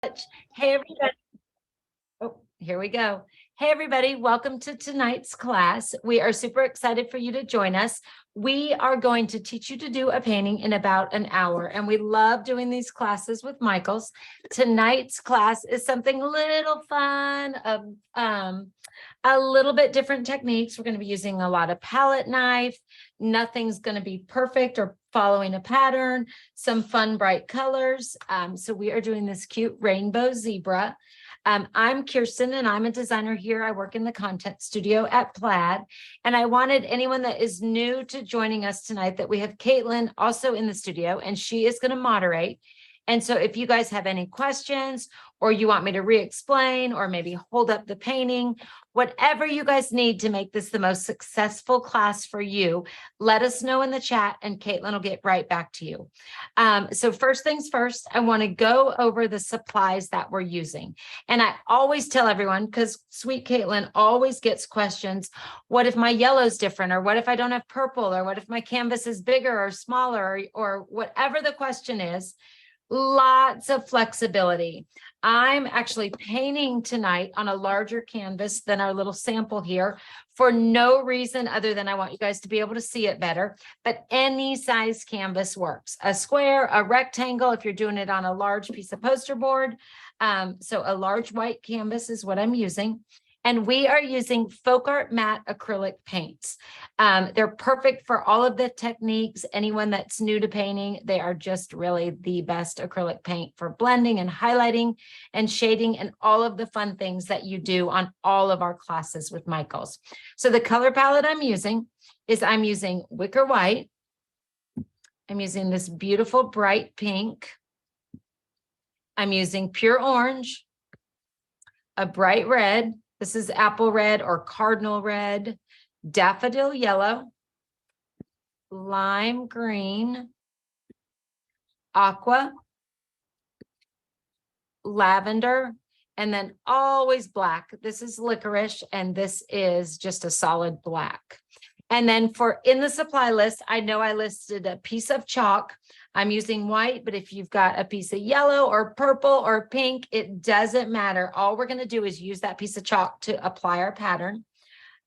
Hey, everybody. Oh, here we go. Hey, everybody. Welcome to tonight's class. We are super excited for you to join us. We are going to teach you to do a painting in about an hour, and we love doing these classes with Michaels. Tonight's class is something a little fun, a little bit different techniques. We're going to be using a lot of palette knife. Nothing's going to be perfect or following a pattern, some fun, bright colors. So we are doing this cute rainbow zebra. I'm Kirsten and I'm a designer here. I work in the content studio at Plaid. And I wanted anyone that is new to joining us tonight that we have Caitlin also in the studio and she is going to moderate. And so if you guys have any questions or you want me to re-explain or maybe hold up the painting, whatever you guys need to make this the most successful class for you, let us know in the chat and Caitlin will get right back to you. So first things first, I want to go over the supplies that we're using. And I always tell everyone, because sweet Caitlin always gets questions, what if my yellow's different? Or what if I don't have purple? Or what if my canvas is bigger or smaller? Or whatever the question is, lots of flexibility. I'm actually painting tonight on a larger canvas than our little sample here for no reason other than I want you guys to be able to see it better, but any size canvas works. A square, a rectangle, if you're doing it on a large piece of poster board. So a large white canvas is what I'm using. And we are using FolkArt matte acrylic paints. They're perfect for all of the techniques. Anyone that's new to painting, they are just really the best acrylic paint for blending and highlighting and shading and all of the fun things that you do on all of our classes with Michaels. So the color palette I'm using is I'm using Wicker White. I'm using this beautiful bright pink. I'm using pure orange, a bright red. This is apple red or cardinal red, daffodil yellow, lime green, aqua, lavender, and then always black. This is licorice, and this is just a solid black. And then for in the supply list, I know I listed a piece of chalk. I'm using white, but if you've got a piece of yellow or purple or pink, it doesn't matter. All we're going to do is use that piece of chalk to apply our pattern.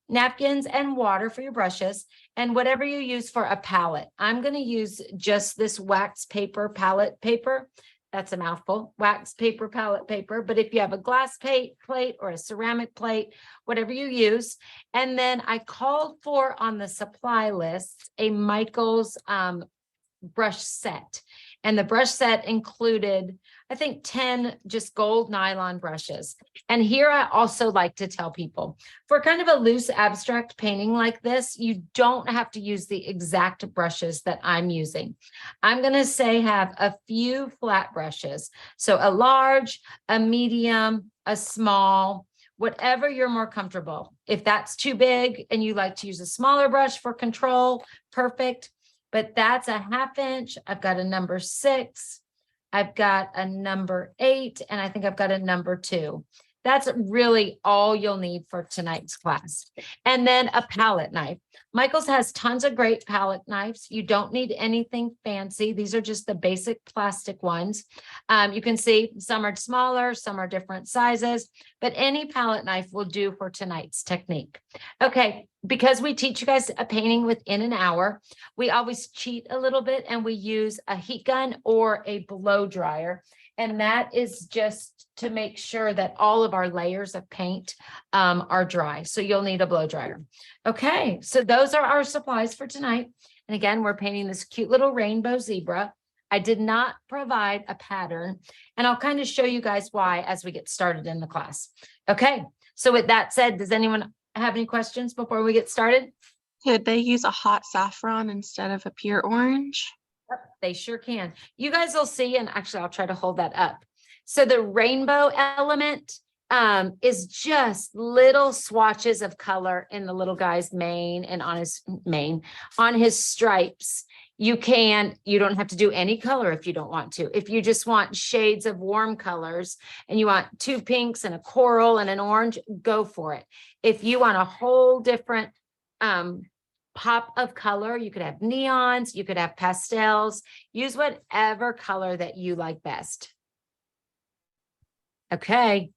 Napkins and water for your brushes and whatever you use for a palette. I'm going to use just this wax paper palette paper. That's a mouthful, wax paper palette paper. But if you have a glass plate or a ceramic plate, whatever you use. And then I called for on the supply list a Michaels brush set. And the brush set included, I think, 10 just gold nylon brushes. And here I also like to tell people, for kind of a loose abstract painting like this, you don't have to use the exact brushes that I'm using. I'm going to say have a few flat brushes. So a large, a medium, a small, whatever you're more comfortable. If that's too big and you like to use a smaller brush for control, perfect. But that's a 1/2 inch. I've got a number 6. I've got a number 8, and I think I've got a number 2. That's really all you'll need for tonight's class. And then a palette knife. Michaels has tons of great palette knives. You don't need anything fancy. These are just the basic plastic ones. You can see some are smaller, some are different sizes, but any palette knife will do for tonight's technique. Okay, because we teach you guys a painting within an hour, we always cheat a little bit and we use a heat gun or a blow dryer. And that is just to make sure that all of our layers of paint are dry. So you'll need a blow dryer. Okay, so those are our supplies for tonight. And again, we're painting this cute little rainbow zebra. I did not provide a pattern, and I'll kind of show you guys why as we get started in the class. Okay, so with that said, does anyone have any questions before we get started? Could they use a hot saffron instead of a pure orange? Yep, they sure can. You guys will see, and actually I'll try to hold that up. So the rainbow element is just little swatches of color in the little guy's mane and on his stripes. You don't have to do any color if you don't want to. If you just want shades of warm colors and you want 2 pinks and a coral and an orange, go for it. If you want a whole different pop of color, you could have neons, you could have pastels, use whatever color that you like best. Okay.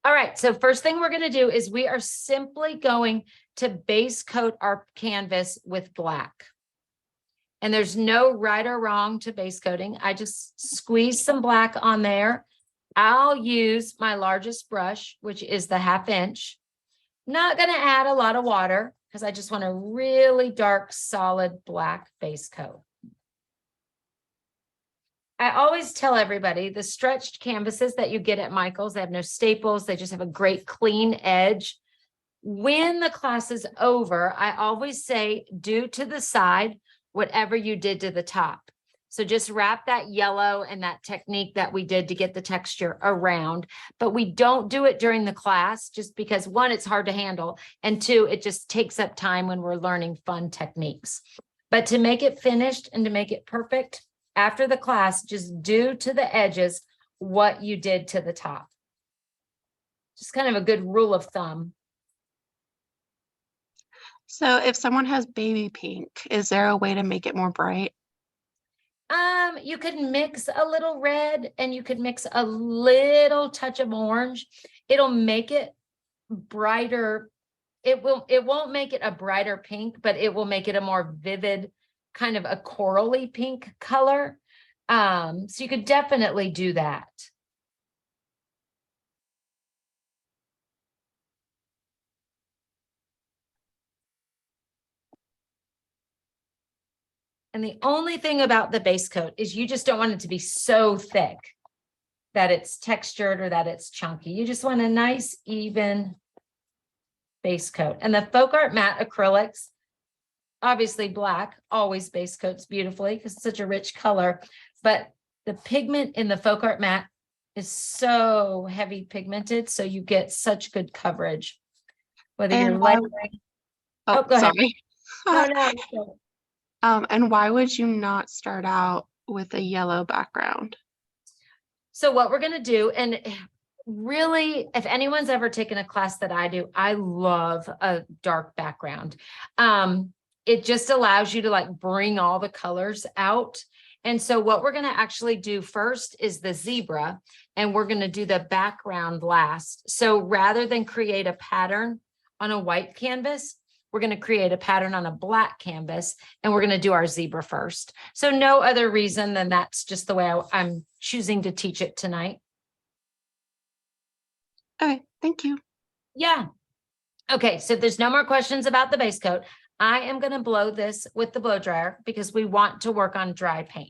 All right. So first thing we're going to do is we are simply going to base coat our canvas with black. And there's no right or wrong to base coating. I just squeeze some black on there. I'll use my largest brush, which is the 1/2 inch. Not going to add a lot of water because I just want a really dark, solid black base coat. I always tell everybody the stretched canvases that you get at Michael's, they have no staples. They just have a great clean edge. When the class is over, I always say, do to the side whatever you did to the top. So just wrap that yellow and that technique that we did to get the texture around, but we don't do it during the class just because 1, it's hard to handle, and 2, it just takes up time when we're learning fun techniques. But to make it finished and to make it perfect after the class, just do to the edges what you did to the top. Just kind of a good rule of thumb. So if someone has baby pink, is there a way to make it more bright? You could mix a little red and you could mix a little touch of orange. It'll make it brighter. It won't make it a brighter pink, but it will make it a more vivid, kind of a corally pink color. So you could definitely do that. And the only thing about the base coat is you just don't want it to be so thick that it's textured or that it's chunky. You just want a nice, even base coat. And the FolkArt matte acrylics, obviously black, always base coats beautifully because it's such a rich color. But the pigment in the FolkArt matte is so heavy pigmented, so you get such good coverage. Whether you're layering. Oh, go ahead. sorry. No. And why would you not start out with a yellow background? So what we're going to do, and really, if anyone's ever taken a class that I do, I love a dark background. It just allows you to like bring all the colors out. And so what we're going to actually do first is the zebra, and we're going to do the background last. So rather than create a pattern on a white canvas, we're going to create a pattern on a black canvas, and we're going to do our zebra first. So no other reason than that's just the way I'm choosing to teach it tonight. Okay, thank you. Yeah. Okay, so if there's no more questions about the base coat, I am going to blow this with the blow dryer because we want to work on dry paint.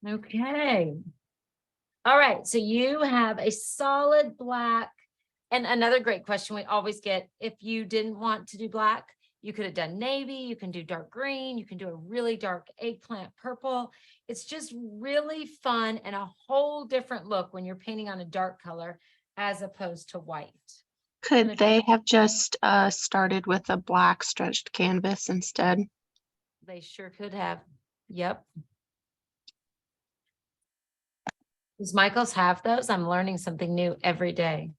Okay. All right. So you have a solid black. And another great question we always get, if you didn't want to do black, you could have done navy, you can do dark green, you can do a really dark eggplant purple. It's just really fun and a whole different look when you're painting on a dark color as opposed to white. Could they have just started with a black stretched canvas instead? They sure could have. Yep. Does Michael's have those? I'm learning something new every day.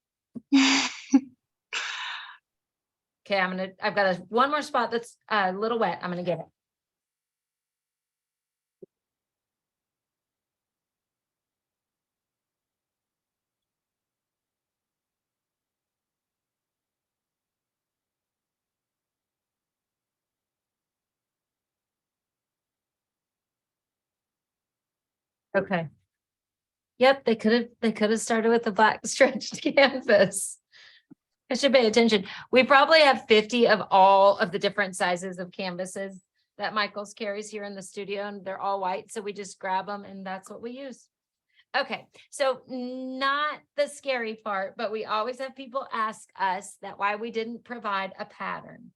Okay, I've got one more spot that's a little wet. I'm gonna get it. Okay. Yep, they could have started with the black stretched canvas. I should pay attention. We probably have 50 of all of the different sizes of canvases that Michael's carries here in the studio, and they're all white. So we just grab them and that's what we use. Okay, so not the scary part, but we always have people ask us that why we didn't provide a pattern.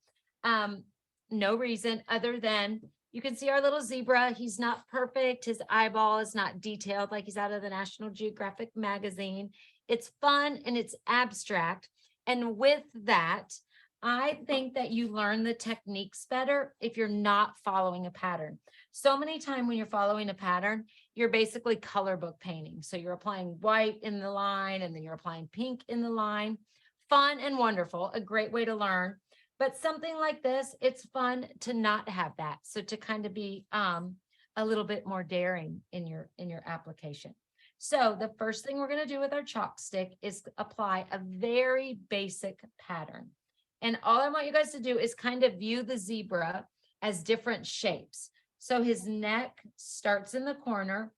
No reason other than you can see our little zebra. He's not perfect. His eyeball is not detailed like he's out of the National Geographic magazine. It's fun and it's abstract. And with that, I think that you learn the techniques better if you're not following a pattern. So many times when you're following a pattern, you're basically color book painting. So you're applying white in the line and then you're applying pink in the line. Fun and wonderful, a great way to learn. But something like this, it's fun to not have that. So to kind of be a little bit more daring in your application. So the first thing we're going to do with our chalk stick is apply a very basic pattern. And all I want you guys to do is kind of view the zebra as different shapes. So his neck starts in the corner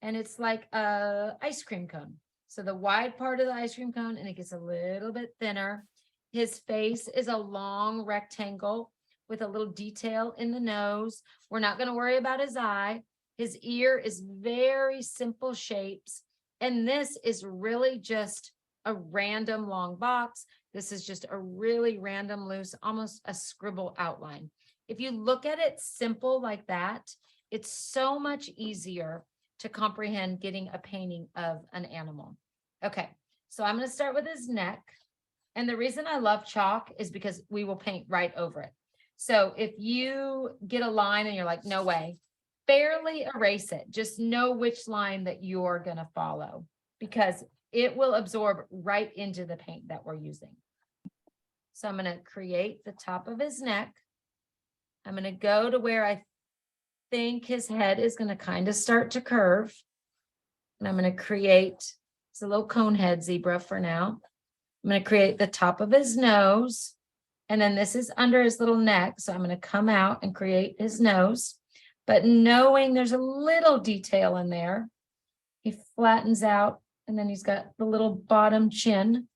and it's like a ice cream cone. So the wide part of the ice cream cone, and it gets a little bit thinner. His face is a long rectangle with a little detail in the nose. We're not going to worry about his eye. His ear is very simple shapes. And this is really just a random long box. This is just a really random loose, almost a scribble outline. If you look at it simple like that, it's so much easier to comprehend getting a painting of an animal. Okay, so I'm going to start with his neck. And the reason I love chalk is because we will paint right over it. So if you get a line and you're like, no way, barely erase it. Just know which line that you're going to follow because it will absorb right into the paint that we're using. So I'm going to create the top of his neck. I'm going to go to where I think his head is going to kind of start to curve. And I'm going to create, it's a little cone head zebra for now. I'm going to create the top of his nose. And then this is under his little neck. So I'm going to come out and create his nose. But knowing there's a little detail in there, he flattens out and then he's got the little bottom chin.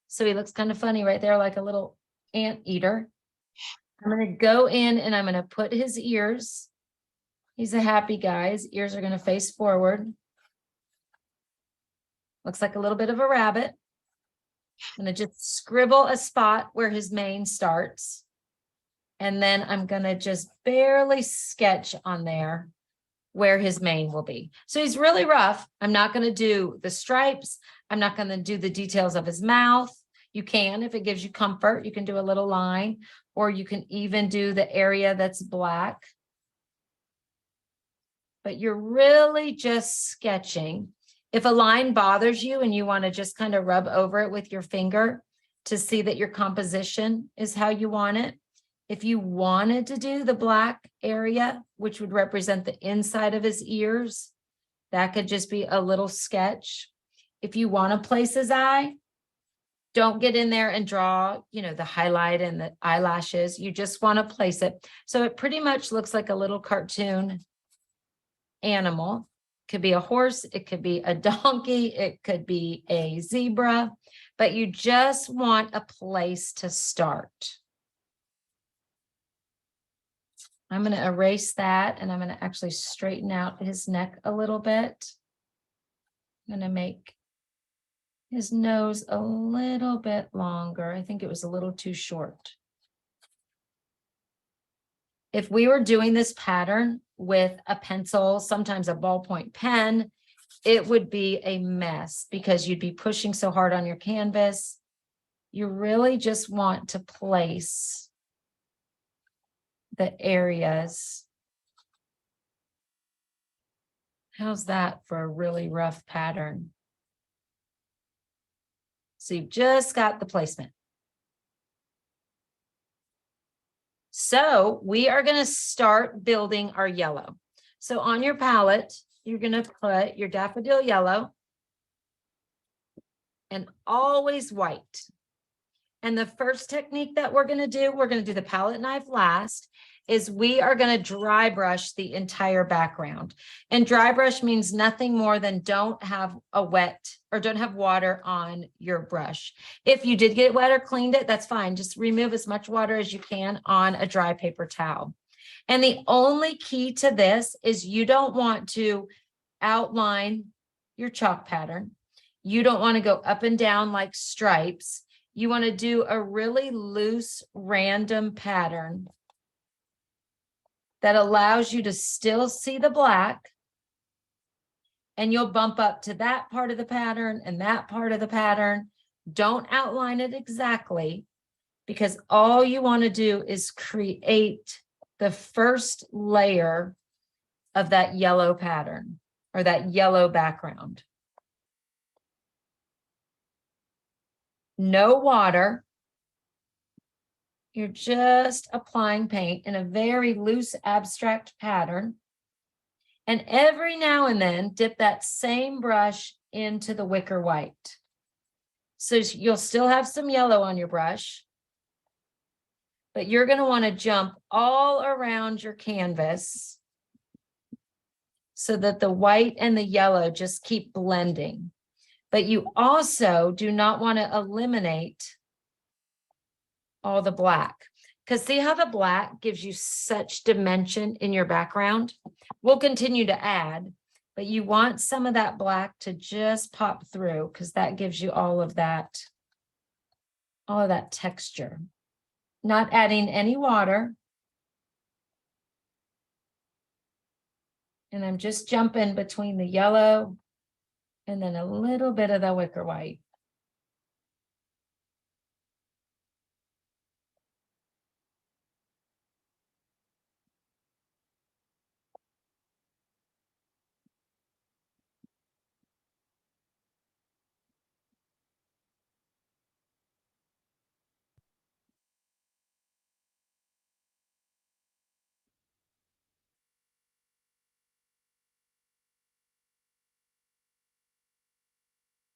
So he looks kind of funny right there, like a little anteater. I'm going to go in and I'm going to put his ears. He's a happy guy. His ears are going to face forward. Looks like a little bit of a rabbit. I'm going to just scribble a spot where his mane starts. And then I'm going to just barely sketch on there where his mane will be. So he's really rough. I'm not going to do the stripes. I'm not going to do the details of his mouth. You can, if it gives you comfort, you can do a little line, or you can even do the area that's black. But you're really just sketching. If a line bothers you and you want to just kind of rub over it with your finger to see that your composition is how you want it. If you wanted to do the black area, which would represent the inside of his ears, that could just be a little sketch. If you want to place his eye, don't get in there and draw, the highlight and the eyelashes. You just want to place it. So it pretty much looks like a little cartoon animal. It could be a horse, it could be a donkey, it could be a zebra, but you just want a place to start. I'm going to erase that and I'm going to actually straighten out his neck a little bit. I'm going to make his nose a little bit longer. I think it was a little too short. If we were doing this pattern with a pencil, sometimes a ballpoint pen, it would be a mess because you'd be pushing so hard on your canvas. You really just want to place the areas. How's that for a really rough pattern? So you've just got the placement. So we are going to start building our yellow. So on your palette, you're going to put your Daffodil Yellow and always white. And the first technique that we're going to do the palette knife last, is we are going to dry brush the entire background. And dry brush means nothing more than don't have water on your brush. If you did get it wet or cleaned it, that's fine. Just remove as much water as you can on a dry paper towel. And the only key to this is you don't want to outline your chalk pattern. You don't want to go up and down like stripes. You want to do a really loose, random pattern that allows you to still see the black. And you'll bump up to that part of the pattern and that part of the pattern. Don't outline it exactly, because all you want to do is create the first layer of that yellow pattern or that yellow background. No water. You're just applying paint in a very loose, abstract pattern. And every now and then, dip that same brush into the Wicker White. So you'll still have some yellow on your brush, but you're going to want to jump all around your canvas so that the white and the yellow just keep blending. But you also do not want to eliminate all the black, because see how the black gives you such dimension in your background? We'll continue to add, but you want some of that black to just pop through, because that gives you all of that texture. Not adding any water. And I'm just jumping between the yellow and then a little bit of the Wicker White.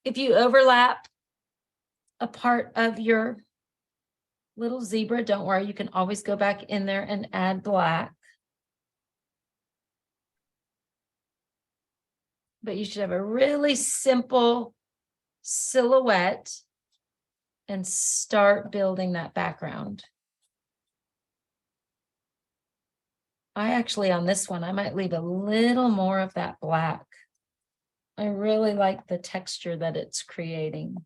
If you overlap a part of your little zebra, don't worry, you can always go back in there and add black. But you should have a really simple silhouette and start building that background. I actually, on this one, I might leave a little more of that black. I really like the texture that it's creating.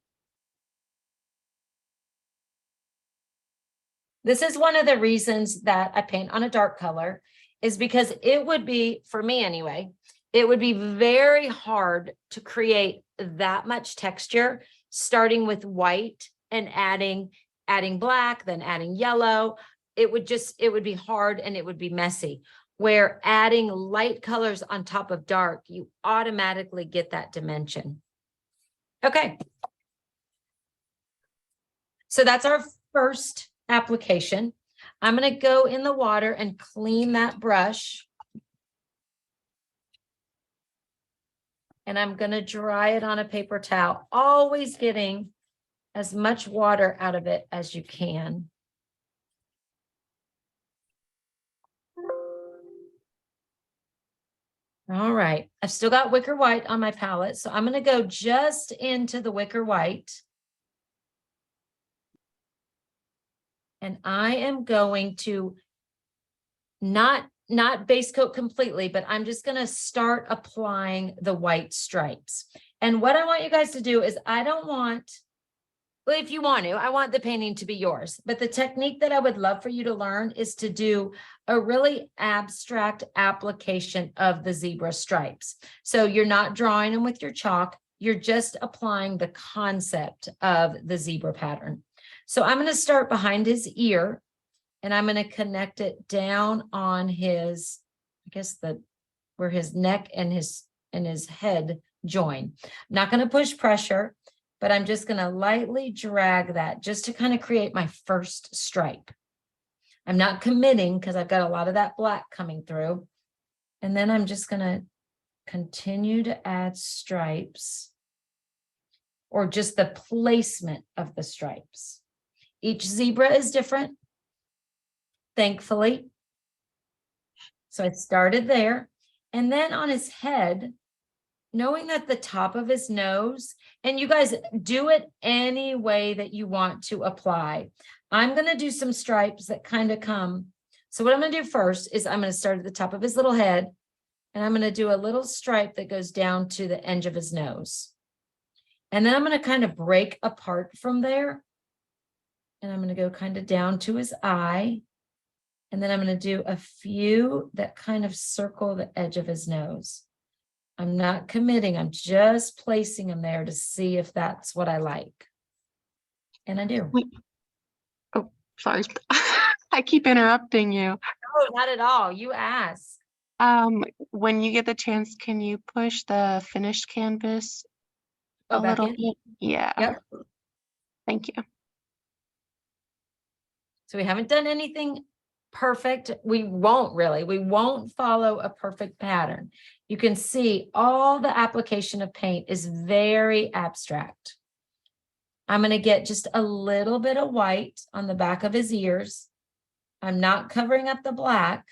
This is one of the reasons that I paint on a dark color, is because it would be, for me anyway, it would be very hard to create that much texture, starting with white and adding black, then adding yellow. It would be hard and it would be messy. Where adding light colors on top of dark, you automatically get that dimension. Okay. So that's our first application. I'm going to go in the water and clean that brush. And I'm going to dry it on a paper towel, always getting as much water out of it as you can. All right, I've still got Wicker White on my palette, so I'm going to go just into the Wicker White. And I am going to not base coat completely, but I'm just going to start applying the white stripes. And what I want you guys to do is, I don't want Well, if you want to, I want the painting to be yours. But the technique that I would love for you to learn is to do a really abstract application of the zebra stripes. So you're not drawing them with your chalk. You're just applying the concept of the zebra pattern. So I'm going to start behind his ear and I'm going to connect it down on his, I guess where his neck and his head join. I'm not going to push pressure, but I'm just going to lightly drag that just to kind of create my first stripe. I'm not committing because I've got a lot of that black coming through. And then I'm just going to continue to add stripes or just the placement of the stripes. Each zebra is different, thankfully. So I started there. And then on his head, knowing that the top of his nose, and you guys do it any way that you want to apply. I'm going to do some stripes that kind of come. So what I'm going to do first is I'm going to start at the top of his little head, and I'm going to do a little stripe that goes down to the edge of his nose. And then I'm going to kind of break apart from there. And I'm going to go kind of down to his eye. And then I'm going to do a few that kind of circle the edge of his nose. I'm not committing. I'm just placing them there to see if that's what I like. And I do. Oh, sorry. I keep interrupting you. No, not at all. You ask. When you get the chance, can you push the finished canvas a Back little in. bit? Yeah. Yep. Thank you. So we haven't done anything perfect. We won't follow a perfect pattern. You can see all the application of paint is very abstract. I'm going to get just a little bit of white on the back of his ears. I'm not covering up the black,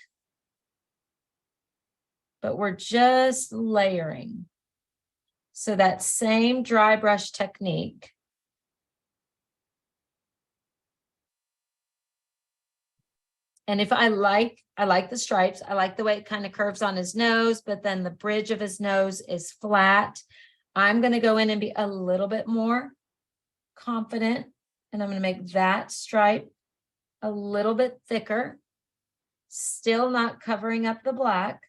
but we're just layering. So that same dry brush technique. And if I like the stripes, I like the way it kind of curves on his nose, but then the bridge of his nose is flat. I'm going to go in and be a little bit more confident, and I'm going to make that stripe a little bit thicker, still not covering up the black,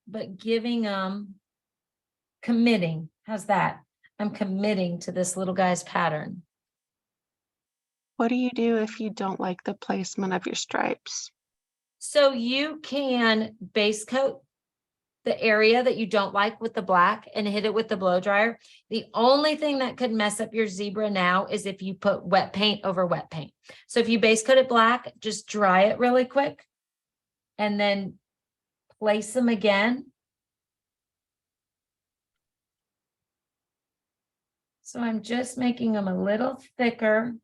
but giving committing. How's that? I'm committing to this little guy's pattern. What do you do if you don't like the placement of your stripes? So you can base coat the area that you don't like with the black and hit it with the blow dryer. The only thing that could mess up your zebra now is if you put wet paint over wet paint. So if you base coat it black, just dry it really quick and then place them again. So I'm just making them a little thicker,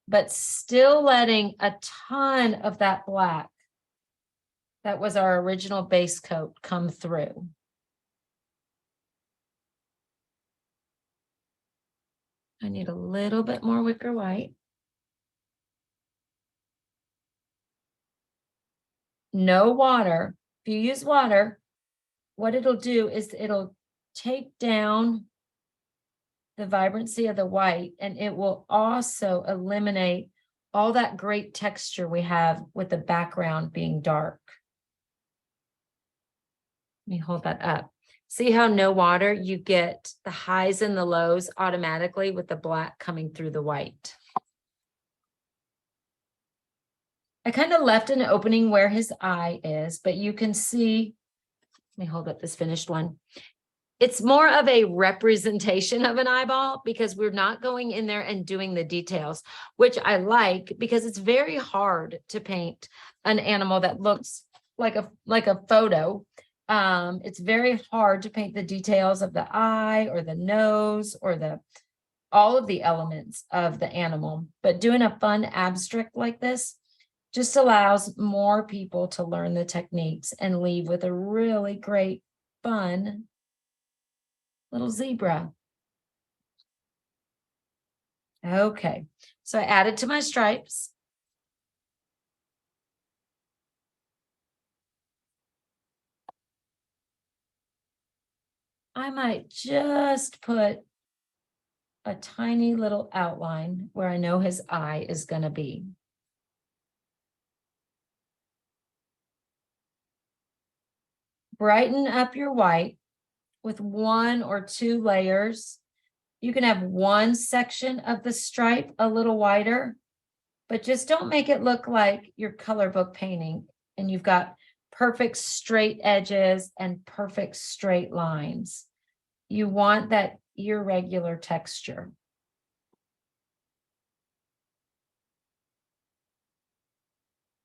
but still letting a ton of that black that was our original base coat come through. I need a little bit more wicker white. No water. If you use water, what it'll do is it'll take down the vibrancy of the white, and it will also eliminate all that great texture we have with the background being dark. Let me hold that up. See how no water, you get the highs and the lows automatically with the black coming through the white. I kind of left an opening where his eye is, but you can see, let me hold up this finished one. It's more of a representation of an eyeball because we're not going in there and doing the details, which I like because it's very hard to paint an animal that looks like a photo. It's very hard to paint the details of the eye or the nose or all of the elements of the animal. But doing a fun abstract like this just allows more people to learn the techniques and leave with a really great, fun little zebra. Okay, so I added to my stripes. I might just put a tiny little outline where I know his eye is going to be. Brighten up your white with 1 or 2 layers. You can have one section of the stripe a little wider, but just don't make it look like your color book painting and you've got perfect straight edges and perfect straight lines. You want that irregular texture.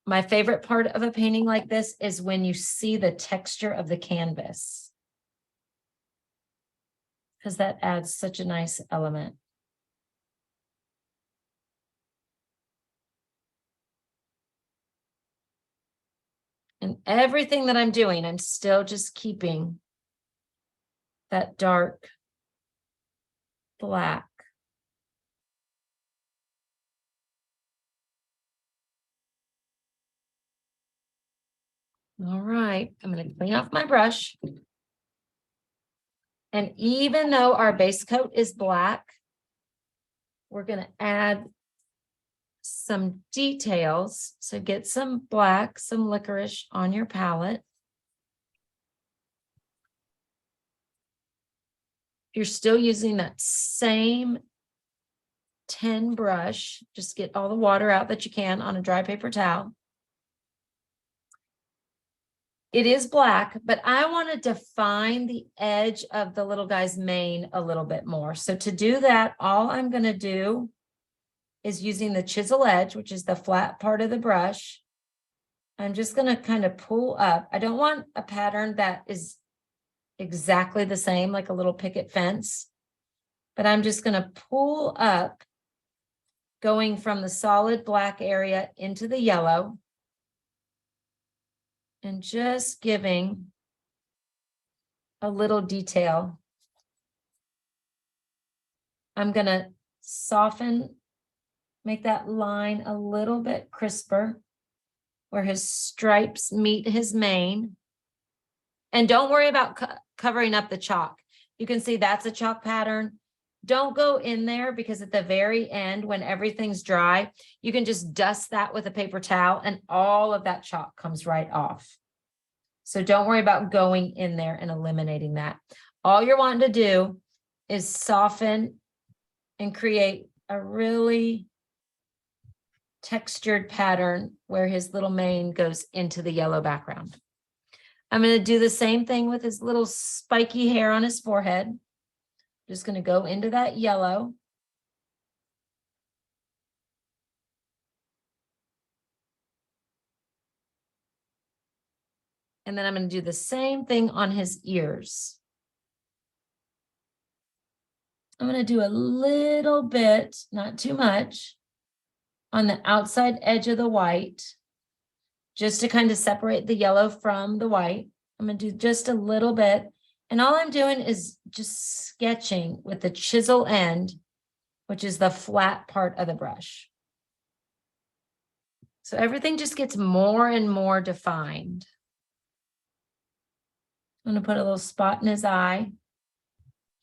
My favorite part of a painting like this is when you see the texture of the canvas, because that adds such a nice element. And everything that I'm doing, I'm still just keeping that dark black. All right, I'm going to clean off my brush. And even though our base coat is black, we're going to add some details. So get some black, some licorice on your palette. You're still using that same 10 brush. Just get all the water out that you can on a dry paper towel. It is black, but I want to define the edge of the little guy's mane a little bit more. So to do that, all I'm going to do is using the chisel edge, which is the flat part of the brush. I'm just going to kind of pull up. I don't want a pattern that is exactly the same, like a little picket fence, but I'm just going to pull up, going from the solid black area into the yellow. And just giving a little detail. I'm going to soften, make that line a little bit crisper where his stripes meet his mane. And don't worry about covering up the chalk. You can see that's a chalk pattern. Don't go in there because at the very end, when everything's dry, you can just dust that with a paper towel and all of that chalk comes right off. So don't worry about going in there and eliminating that. All you're wanting to do is soften and create a really textured pattern where his little mane goes into the yellow background. I'm going to do the same thing with his little spiky hair on his forehead. Just going to go into that yellow. And then I'm going to do the same thing on his ears. I'm going to do a little bit, not too much, on the outside edge of the white, just to kind of separate the yellow from the white. I'm going to do just a little bit. And all I'm doing is just sketching with the chisel end, which is the flat part of the brush. So everything just gets more and more defined. I'm going to put a little spot in his eye,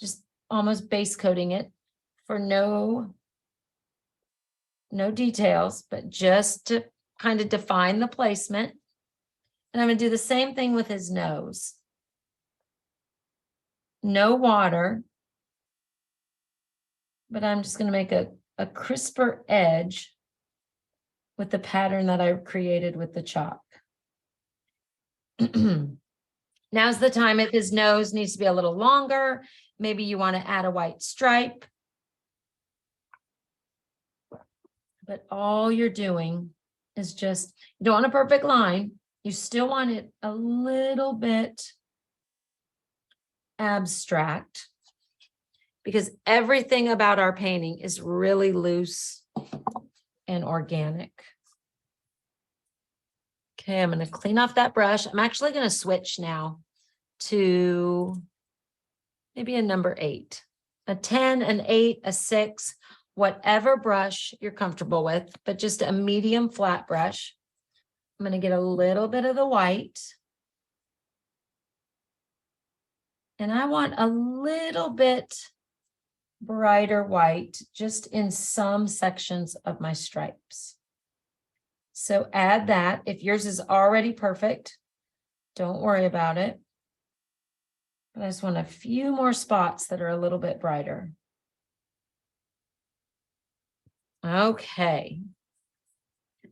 just almost base coating it for no details, but just to kind of define the placement. And I'm going to do the same thing with his nose. No water, but I'm just going to make a crisper edge with the pattern that I created with the chalk. Now's the time if his nose needs to be a little longer. Maybe you want to add a white stripe. But all you're doing is just, you don't want a perfect line. You still want it a little bit abstract because everything about our painting is really loose and organic. Okay, I'm going to clean off that brush. I'm actually going to switch now to maybe a number 8, a 10, an 8, a 6, whatever brush you're comfortable with, but just a medium flat brush. I'm going to get a little bit of the white. And I want a little bit brighter white just in some sections of my stripes. So add that. If yours is already perfect, don't worry about it. But I just want a few more spots that are a little bit brighter. Okay.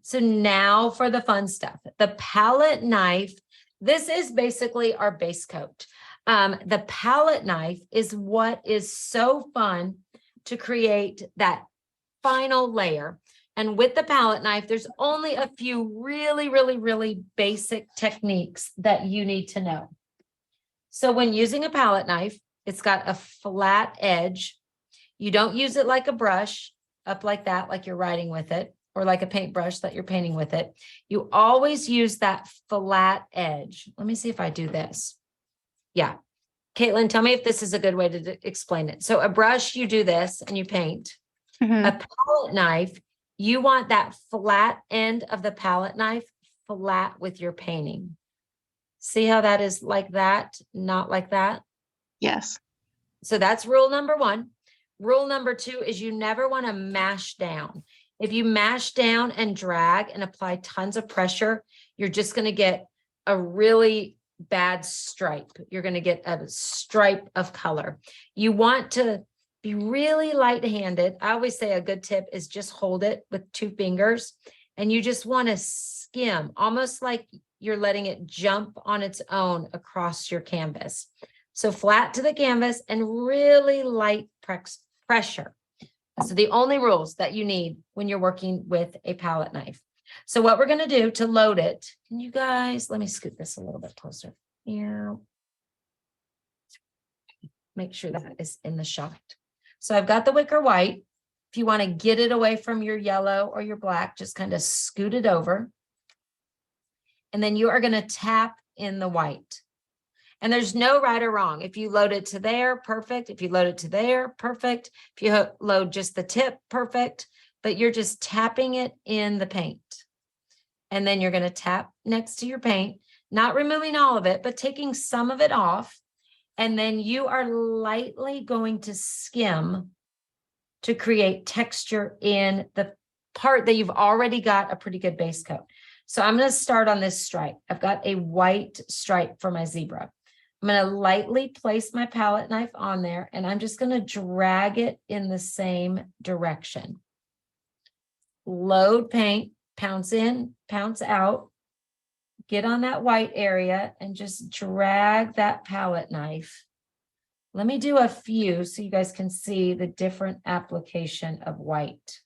So now for the fun stuff. The palette knife. This is basically our base coat. The palette knife is what is so fun to create that final layer. And with the palette knife, there's only a few really basic techniques that you need to know. So when using a palette knife, it's got a flat edge. You don't use it like a brush up like that, like you're writing with it, or like a paintbrush that you're painting with it. You always use that flat edge. Let me see if I do this. Yeah. Caitlin, tell me if this is a good way to explain it. So a brush, you do this and you paint. Mhm. A palette knife, you want that flat end of the palette knife flat with your painting. See how that is like that, not like that? Yes. So that's rule number one. Rule number two is you never want to mash down. If you mash down and drag and apply tons of pressure, you're just going to get a really bad stripe. You're going to get a stripe of color. You want to be really light-handed. I always say a good tip is just hold it with 2 fingers and you just want to skim, almost like you're letting it jump on its own across your canvas. So flat to the canvas and really light pressure. So the only rules that you need when you're working with a palette knife. So what we're going to do to load it, can you guys, let me scoot this a little bit closer here. Make sure that is in the shot. So I've got the Wicker White. If you want to get it away from your yellow or your black, just kind of scoot it over. And then you are going to tap in the white. And there's no right or wrong. If you load it to there, perfect. If you load it to there, perfect. If you load just the tip, perfect. But you're just tapping it in the paint. And then you're going to tap next to your paint, not removing all of it, but taking some of it off. And then you are lightly going to skim to create texture in the part that you've already got a pretty good base coat. So I'm going to start on this stripe. I've got a white stripe for my zebra. I'm going to lightly place my palette knife on there, and I'm just going to drag it in the same direction. Load paint, pounce in, pounce out, get on that white area, and just drag that palette knife. Let me do a few so you guys can see the different application of white.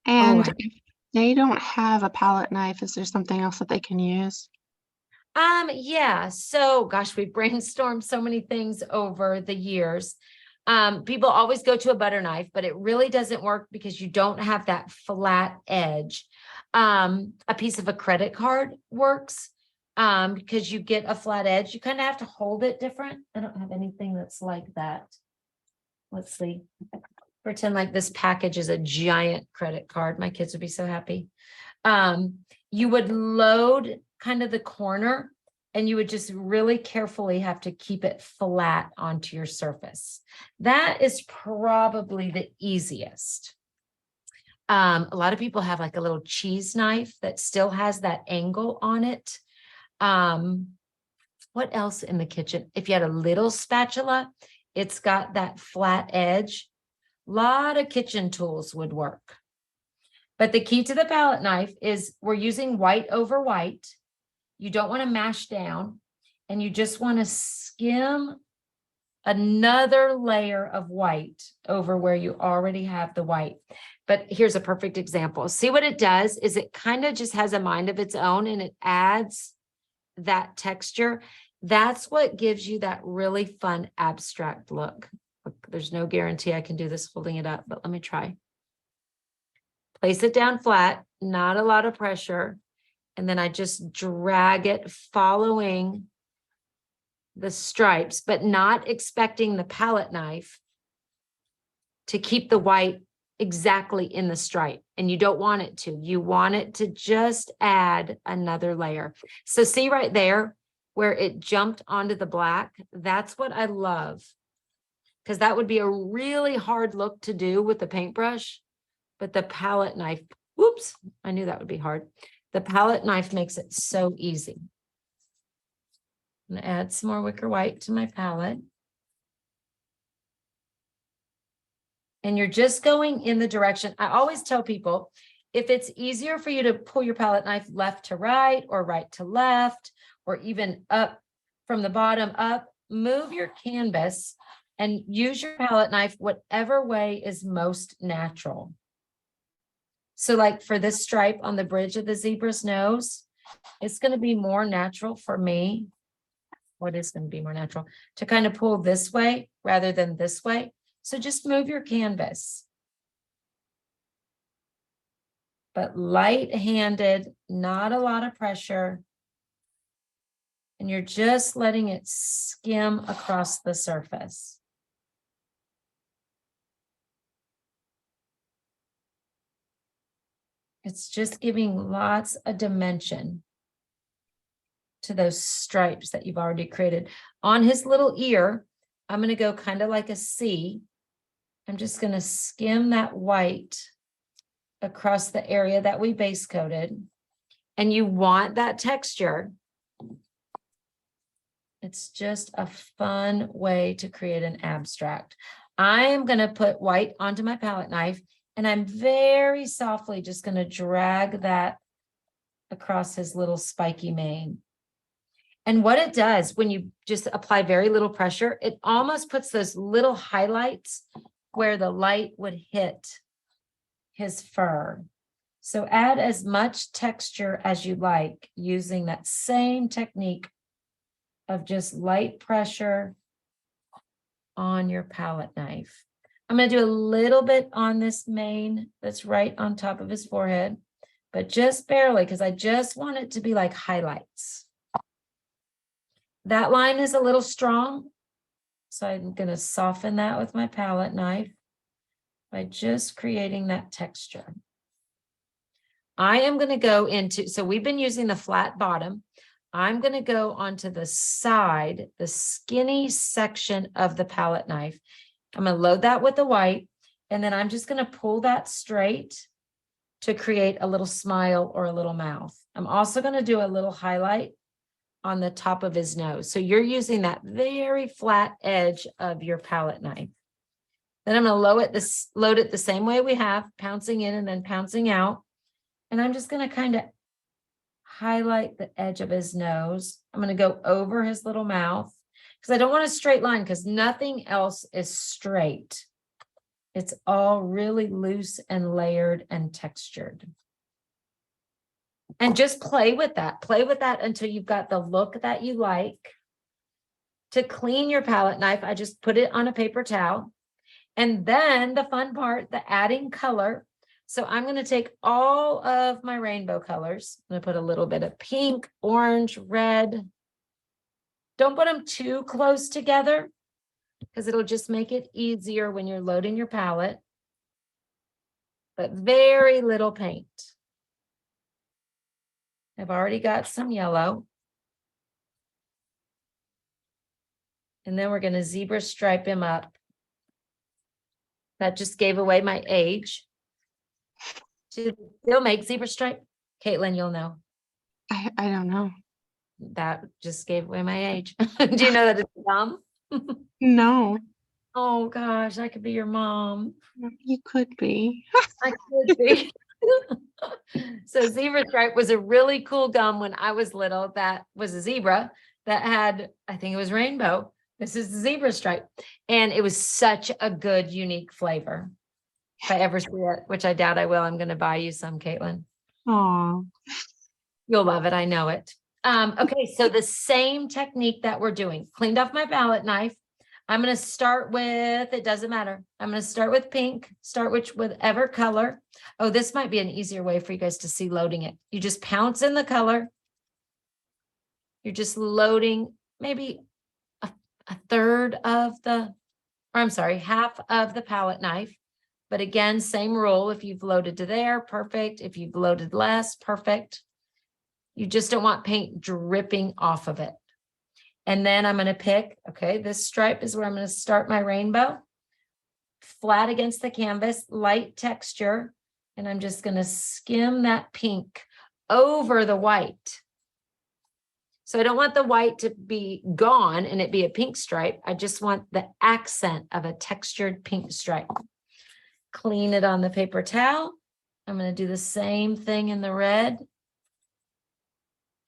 And if they don't have a palette knife, is there something else that they can use? Yeah. So gosh, we've brainstormed so many things over the years. People always go to a butter knife, but it really doesn't work because you don't have that flat edge. A piece of a credit card works because you get a flat edge. You kind of have to hold it different. I don't have anything that's like that. Let's see. Pretend like this package is a giant credit card. My kids would be so happy. You would load kind of the corner and you would just really carefully have to keep it flat onto your surface. That is probably the easiest. A lot of people have like a little cheese knife that still has that angle on it. What else in the kitchen? If you had a little spatula, it's got that flat edge. A lot of kitchen tools would work. But the key to the palette knife is we're using white over white. You don't want to mash down, and you just want to skim another layer of white over where you already have the white. But here's a perfect example. See what it does is it kind of just has a mind of its own and it adds that texture. That's what gives you that really fun abstract look. Look, there's no guarantee I can do this holding it up, but let me try. Place it down flat, not a lot of pressure. And then I just drag it following the stripes, but not expecting the palette knife to keep the white exactly in the stripe. And you don't want it to. You want it to just add another layer. So see right there where it jumped onto the black? That's what I love because that would be a really hard look to do with the paintbrush. But the palette knife, whoops, I knew that would be hard. The palette knife makes it so easy. I'm going to add some more Wicker White to my palette. And you're just going in the direction. I always tell people, if it's easier for you to pull your palette knife left to right or right to left, or even up from the bottom up, move your canvas and use your palette knife whatever way is most natural. So like for this stripe on the bridge of the zebra's nose, it's going to be more natural for me. What is going to be more natural? To kind of pull this way rather than this way. So just move your canvas. But light-handed, not a lot of pressure. And you're just letting it skim across the surface. It's just giving lots of dimension to those stripes that you've already created. On his little ear, I'm going to go kind of like a C. I'm just going to skim that white across the area that we base coated. And you want that texture. It's just a fun way to create an abstract. I am going to put white onto my palette knife, and I'm very softly just going to drag that across his little spiky mane. And what it does when you just apply very little pressure, it almost puts those little highlights where the light would hit his fur. So add as much texture as you like using that same technique of just light pressure on your palette knife. I'm going to do a little bit on this mane that's right on top of his forehead, but just barely, because I just want it to be like highlights. That line is a little strong, so I'm going to soften that with my palette knife by just creating that texture. I am going to go into, so we've been using the flat bottom. I'm going to go onto the side, the skinny section of the palette knife. I'm going to load that with the white, and then I'm just going to pull that straight to create a little smile or a little mouth. I'm also going to do a little highlight on the top of his nose. So you're using that very flat edge of your palette knife. Then I'm going to load it the same way we have, pouncing in and then pouncing out. And I'm just going to kind of highlight the edge of his nose. I'm going to go over his little mouth because I don't want a straight line because nothing else is straight. It's all really loose and layered and textured. And just play with that. Play with that until you've got the look that you like. To clean your palette knife, I just put it on a paper towel. And then the fun part, the adding color. So I'm going to take all of my rainbow colors. I'm going to put a little bit of pink, orange, red. Don't put them too close together because it'll just make it easier when you're loading your palette. But very little paint. I've already got some yellow. And then we're going to zebra stripe him up. That just gave away my age. Do they still make zebra stripe? Caitlin, you'll know. I don't know. That just gave away my age. Do you know that it's dumb? No. Oh gosh, I could be your mom. You could be. I could be. So zebra stripe was a really cool gum when I was little. That was a zebra that had, I think it was rainbow. This is the zebra stripe. And it was such a good, unique flavor. If I ever see it, which I doubt I will, I'm going to buy you some, Caitlin. Oh, You'll love it. I know it. Okay, so the same technique that we're doing. Cleaned off my palette knife. I'm going to start with, it doesn't matter. I'm going to start with pink, start with whatever color. Oh, this might be an easier way for you guys to see loading it. You just pounce in the color. You're just loading maybe a third of the, or I'm sorry, half of the palette knife. But again, same rule. If you've loaded to there, perfect. If you've loaded less, perfect. You just don't want paint dripping off of it. And then I'm going to pick, okay, this stripe is where I'm going to start my rainbow. Flat against the canvas, light texture. And I'm just going to skim that pink over the white. So I don't want the white to be gone and it be a pink stripe. I just want the accent of a textured pink stripe. Clean it on the paper towel. I'm going to do the same thing in the red.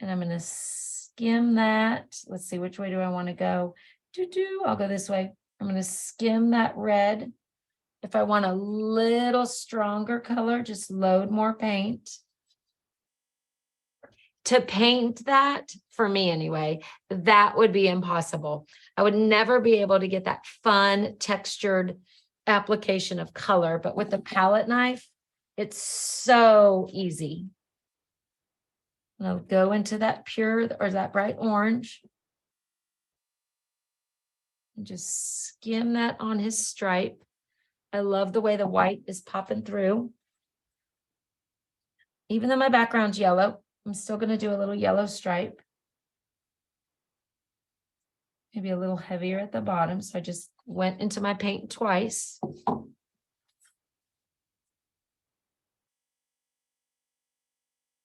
And I'm going to skim that. Let's see, which way do I want to go? I'll go this way. I'm going to skim that red. If I want a little stronger color, just load more paint. To paint that, for me anyway, that would be impossible. I would never be able to get that fun textured application of color, but with the palette knife, it's so easy. And I'll go into that pure or that bright orange. And just skim that on his stripe. I love the way the white is popping through. Even though my background's yellow, I'm still going to do a little yellow stripe. Maybe a little heavier at the bottom. So I just went into my paint twice.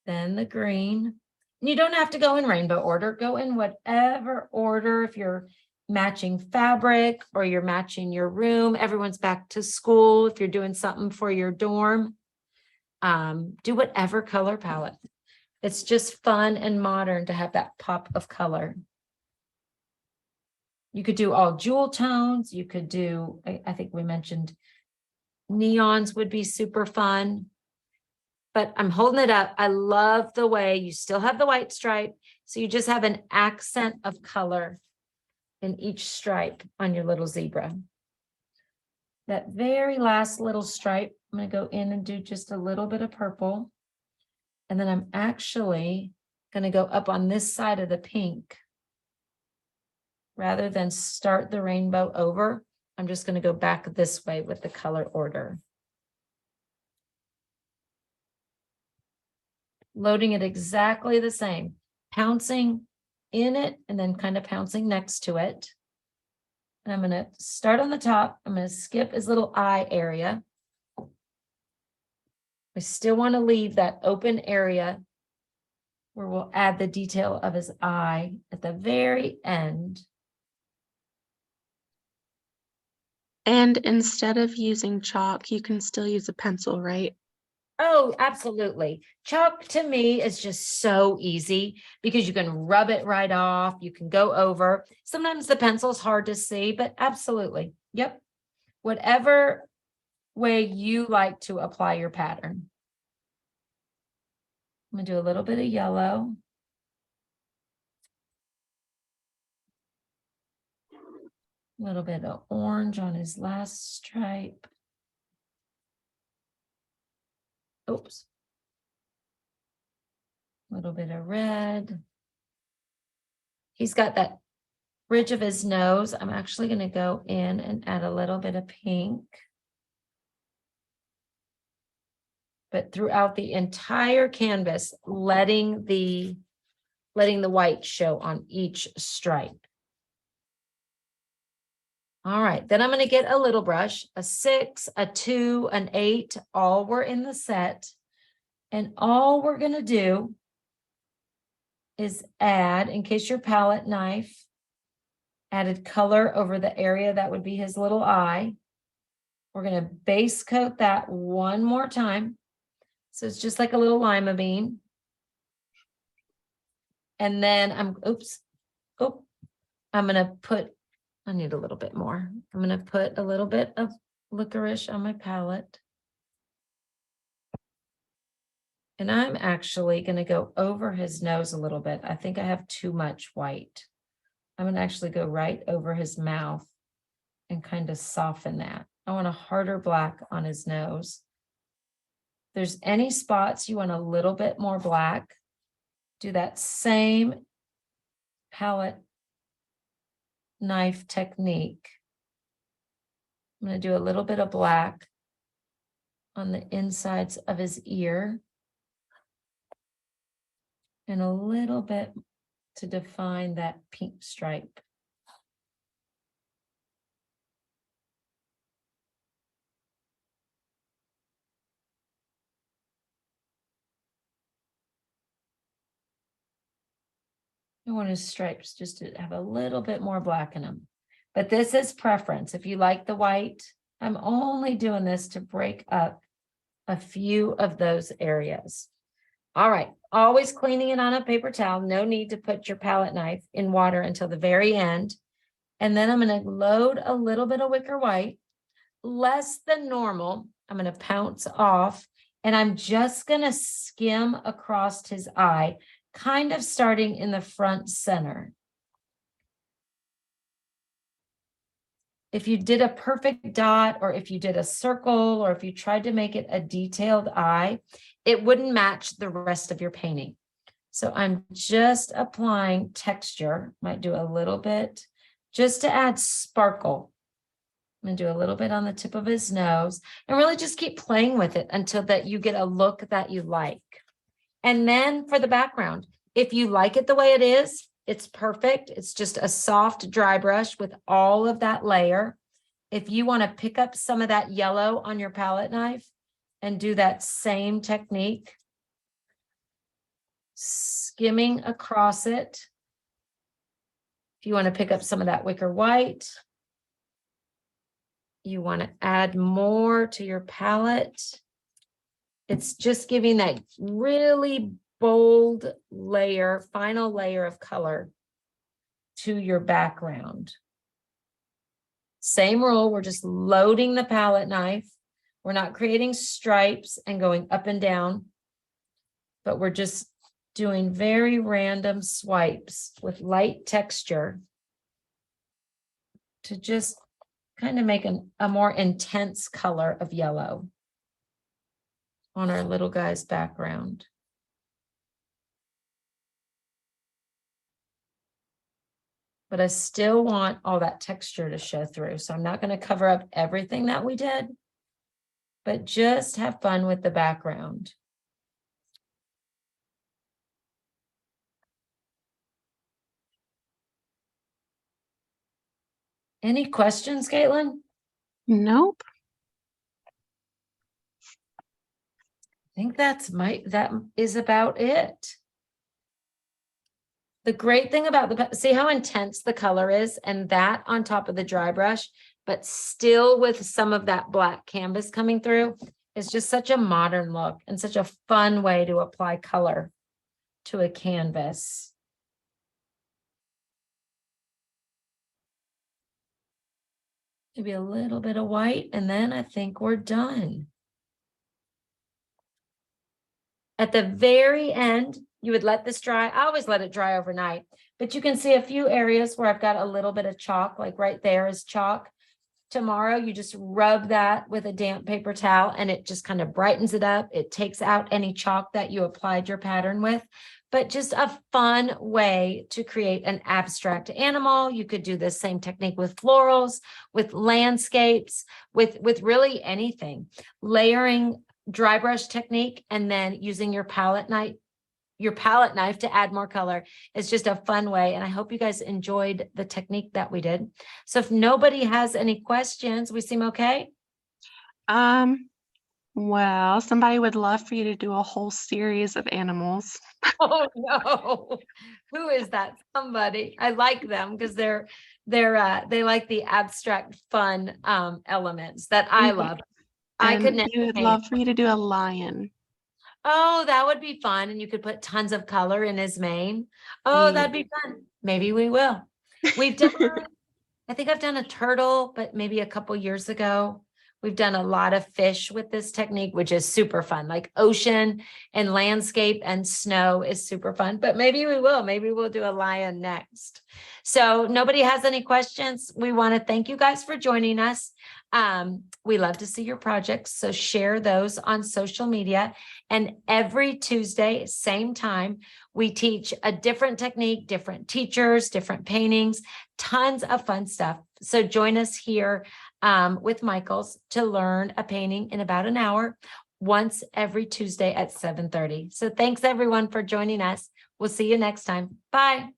Then the green. And you don't have to go in rainbow order. Go in whatever order. If you're matching fabric or you're matching your room, everyone's back to school. If you're doing something for your dorm, do whatever color palette. It's just fun and modern to have that pop of color. You could do all jewel tones. You could do, I think we mentioned neons would be super fun. But I'm holding it up. I love the way you still have the white stripe. So you just have an accent of color in each stripe on your little zebra. That very last little stripe, I'm going to go in and do just a little bit of purple. And then I'm actually going to go up on this side of the pink. Rather than start the rainbow over, I'm just going to go back this way with the color order. Loading it exactly the same, pouncing in it and then kind of pouncing next to it. And I'm going to start on the top. I'm going to skip his little eye area. I still want to leave that open area where we'll add the detail of his eye at the very end. And instead of using chalk, you can still use a pencil, right? Oh, absolutely. Chalk to me is just so easy because you can rub it right off. You can go over. Sometimes the pencil's hard to see, but absolutely. Yep. Whatever way you like to apply your pattern. I'm going to do a little bit of yellow. A little bit of orange on his last stripe. Oops. A little bit of red. He's got that bridge of his nose. I'm actually going to go in and add a little bit of pink. But throughout the entire canvas, letting the white show on each stripe. All right, then I'm going to get a little brush, a 6, a 2, an 8, all were in the set. And all we're going to do is add, in case your palette knife added color over the area that would be his little eye. We're going to base coat that one more time. So it's just like a little lima bean. And then I'm going to put, I need a little bit more. I'm going to put a little bit of licorice on my palette. And I'm actually going to go over his nose a little bit. I think I have too much white. I'm going to actually go right over his mouth and kind of soften that. I want a harder black on his nose. If there's any spots you want a little bit more black, do that same palette knife technique. I'm going to do a little bit of black on the insides of his ear and a little bit to define that pink stripe. I want his stripes just to have a little bit more black in them. But this is preference. If you like the white, I'm only doing this to break up a few of those areas. All right, always cleaning it on a paper towel. No need to put your palette knife in water until the very end. And then I'm going to load a little bit of Wicker White, less than normal. I'm going to pounce off, and I'm just going to skim across his eye, kind of starting in the front center. If you did a perfect dot, or if you did a circle, or if you tried to make it a detailed eye, it wouldn't match the rest of your painting. So I'm just applying texture, might do a little bit, just to add sparkle. I'm gonna do a little bit on the tip of his nose, and really just keep playing with it until that you get a look that you like. And then for the background, if you like it the way it is, it's perfect. It's just a soft dry brush with all of that layer. If you want to pick up some of that yellow on your palette knife and do that same technique, skimming across it. If you want to pick up some of that Wicker White, you want to add more to your palette. It's just giving that really bold layer, final layer of color to your background. Same rule, we're just loading the palette knife. We're not creating stripes and going up and down, but we're just doing very random swipes with light texture to just kind of make a more intense color of yellow on our little guy's background. But I still want all that texture to show through. So I'm not going to cover up everything that we did, but just have fun with the background. Any questions, Caitlin? Nope. I think that is about it. The great thing about see how intense the color is, and that on top of the dry brush, but still with some of that black canvas coming through, is just such a modern look and such a fun way to apply color to a canvas. Maybe a little bit of white, and then I think we're done. At the very end, you would let this dry. I always let it dry overnight, but you can see a few areas where I've got a little bit of chalk, like right there is chalk. Tomorrow, you just rub that with a damp paper towel and it just kind of brightens it up. It takes out any chalk that you applied your pattern with, but just a fun way to create an abstract animal. You could do the same technique with florals, with landscapes, with really anything. Layering dry brush technique and then using your palette knife to add more color is just a fun way. And I hope you guys enjoyed the technique that we did. So if nobody has any questions, we seem okay? Well, somebody would love for you to do a whole series of animals. Oh no. Who is that somebody? I like them because they like the abstract fun elements that I love. I could never He would paint. love for you to do a lion. Oh, that would be fun. And you could put tons of color in his mane. Oh, that'd be fun. Maybe we will. We've done, I think I've done a turtle, but maybe a couple years ago. We've done a lot of fish with this technique, which is super fun. Like ocean and landscape and snow is super fun, but maybe we will. Maybe we'll do a lion next. So nobody has any questions. We want to thank you guys for joining us. We love to see your projects, so share those on social media. And every Tuesday, same time, we teach a different technique, different teachers, different paintings, tons of fun stuff. So join us here with Michael's to learn a painting in about an hour, once every Tuesday at 7:30. So thanks everyone for joining us. We'll see you next time. Bye.